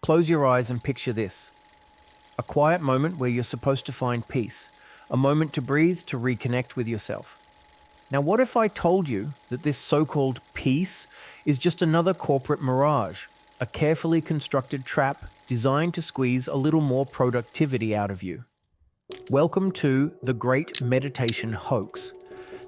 Close your eyes and picture this. A quiet moment where you're supposed to find peace. A moment to breathe, to reconnect with yourself. Now, what if I told you that this so-called peace is just another corporate mirage, a carefully constructed trap designed to squeeze a little more productivity out of you? Welcome to The Great Meditation Hoax.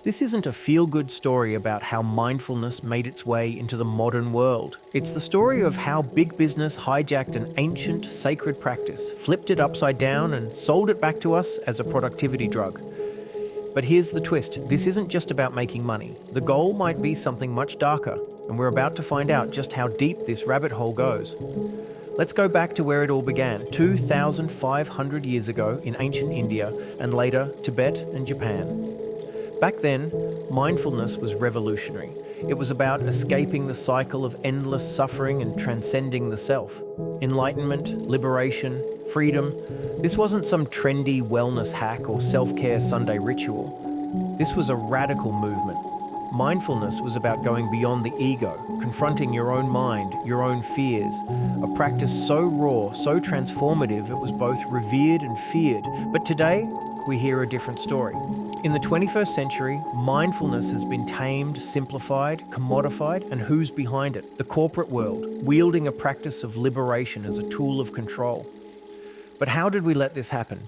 This isn't a feel-good story about how mindfulness made its way into the modern world. It's the story of how big business hijacked an ancient, sacred practice, flipped it upside down, and sold it back to us as a productivity drug. But here's the twist. This isn't just about making money. The goal might be something much darker, and we're about to find out just how deep this rabbit hole goes. Let's go back to where it all began, 2,500 years ago in ancient India, and later Tibet and Japan. Back then, mindfulness was revolutionary. It was about escaping the cycle of endless suffering and transcending the self. Enlightenment, liberation, freedom. This wasn't some trendy wellness hack or self-care Sunday ritual. This was a radical movement. Mindfulness was about going beyond the ego, confronting your own mind, your own fears. A practice so raw, so transformative, it was both revered and feared. But today, we hear a different story. In the 21st century, mindfulness has been tamed, simplified, commodified, and who's behind it? The corporate world, wielding a practice of liberation as a tool of control. But how did we let this happen?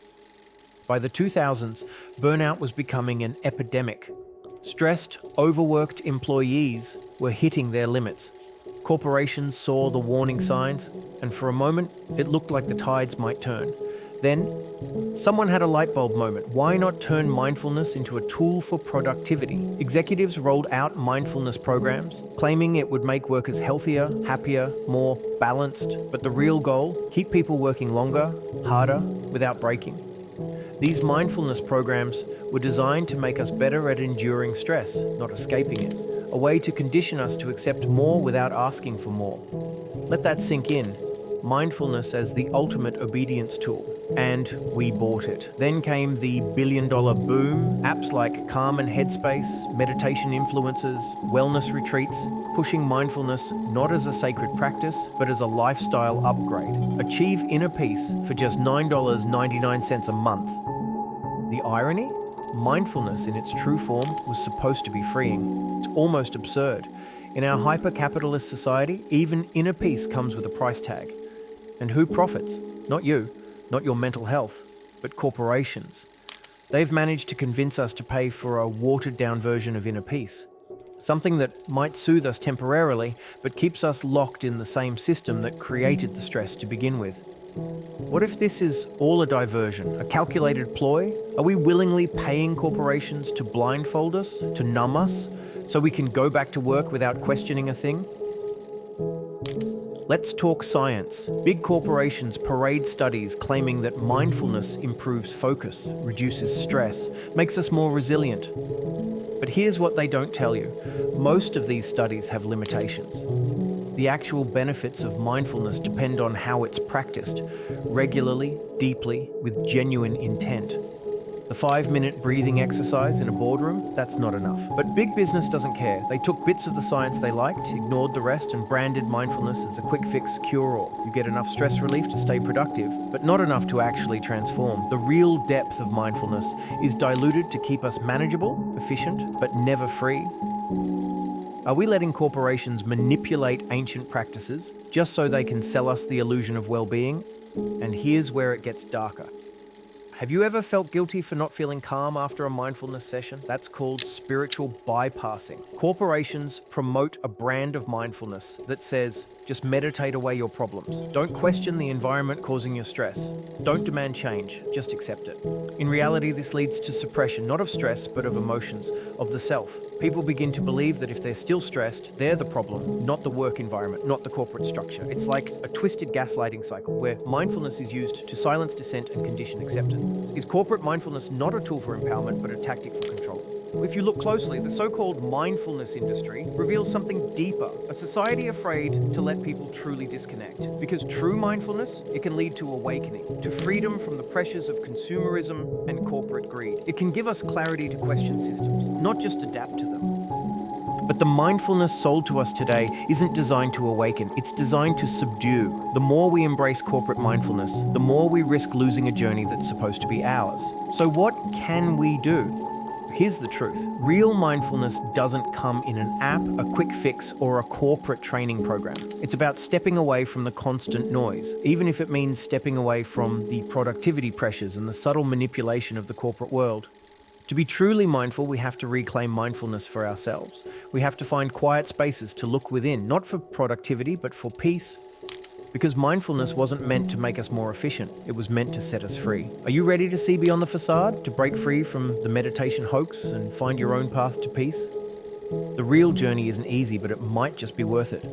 By the 2000s, burnout was becoming an epidemic. Stressed, overworked employees were hitting their limits. Corporations saw the warning signs, and for a moment, it looked like the tides might turn. Then, someone had a light bulb moment. Why not turn mindfulness into a tool for productivity? Executives rolled out mindfulness programs, claiming it would make workers healthier, happier, more balanced. But the real goal? Keep people working longer, harder, without breaking. These mindfulness programs were designed to make us better at enduring stress, not escaping it. A way to condition us to accept more without asking for more. Let that sink in. Mindfulness as the ultimate obedience tool. And we bought it. Then came the billion-dollar boom. Apps like Calm and Headspace, meditation influencers, wellness retreats, pushing mindfulness not as a sacred practice, but as a lifestyle upgrade. Achieve inner peace for just $9.99 a month. The irony? Mindfulness in its true form was supposed to be freeing. It's almost absurd. In our hyper-capitalist society, even inner peace comes with a price tag. And who profits? Not you, not your mental health, but corporations. They've managed to convince us to pay for a watered-down version of inner peace. Something that might soothe us temporarily, but keeps us locked in the same system that created the stress to begin with. What if this is all a diversion, a calculated ploy? Are we willingly paying corporations to blindfold us, to numb us, so we can go back to work without questioning a thing? Let's talk science. Big corporations parade studies claiming that mindfulness improves focus, reduces stress, makes us more resilient. But here's what they don't tell you. Most of these studies have limitations. The actual benefits of mindfulness depend on how it's practiced, regularly, deeply, with genuine intent. The 5-minute breathing exercise in a boardroom, that's not enough. But big business doesn't care. They took bits of the science they liked, ignored the rest, and branded mindfulness as a quick fix cure-all. You get enough stress relief to stay productive, but not enough to actually transform. The real depth of mindfulness is diluted to keep us manageable, efficient, but never free. Are we letting corporations manipulate ancient practices just so they can sell us the illusion of well-being? And here's where it gets darker. Have you ever felt guilty for not feeling calm after a mindfulness session? That's called spiritual bypassing. Corporations promote a brand of mindfulness that says, just meditate away your problems. Don't question the environment causing your stress. Don't demand change, just accept it. In reality, this leads to suppression, not of stress, but of emotions, of the self. People begin to believe that if they're still stressed, they're the problem, not the work environment, not the corporate structure. It's like a twisted gaslighting cycle where mindfulness is used to silence dissent and condition acceptance. Is corporate mindfulness not a tool for empowerment, but a tactic for control? If you look closely, the so-called mindfulness industry reveals something deeper, a society afraid to let people truly disconnect. Because true mindfulness, it can lead to awakening, to freedom from the pressures of consumerism and corporate greed. It can give us clarity to question systems, not just adapt to them. But the mindfulness sold to us today isn't designed to awaken, it's designed to subdue. The more we embrace corporate mindfulness, the more we risk losing a journey that's supposed to be ours. So, what can we do? Here's the truth. Real mindfulness doesn't come in an app, a quick fix, or a corporate training program. It's about stepping away from the constant noise, even if it means stepping away from the productivity pressures and the subtle manipulation of the corporate world. To be truly mindful, we have to reclaim mindfulness for ourselves. We have to find quiet spaces to look within, not for productivity, but for peace. Because mindfulness wasn't meant to make us more efficient, it was meant to set us free. Are you ready to see beyond the facade, to break free from the meditation hoax and find your own path to peace? The real journey isn't easy, but it might just be worth it.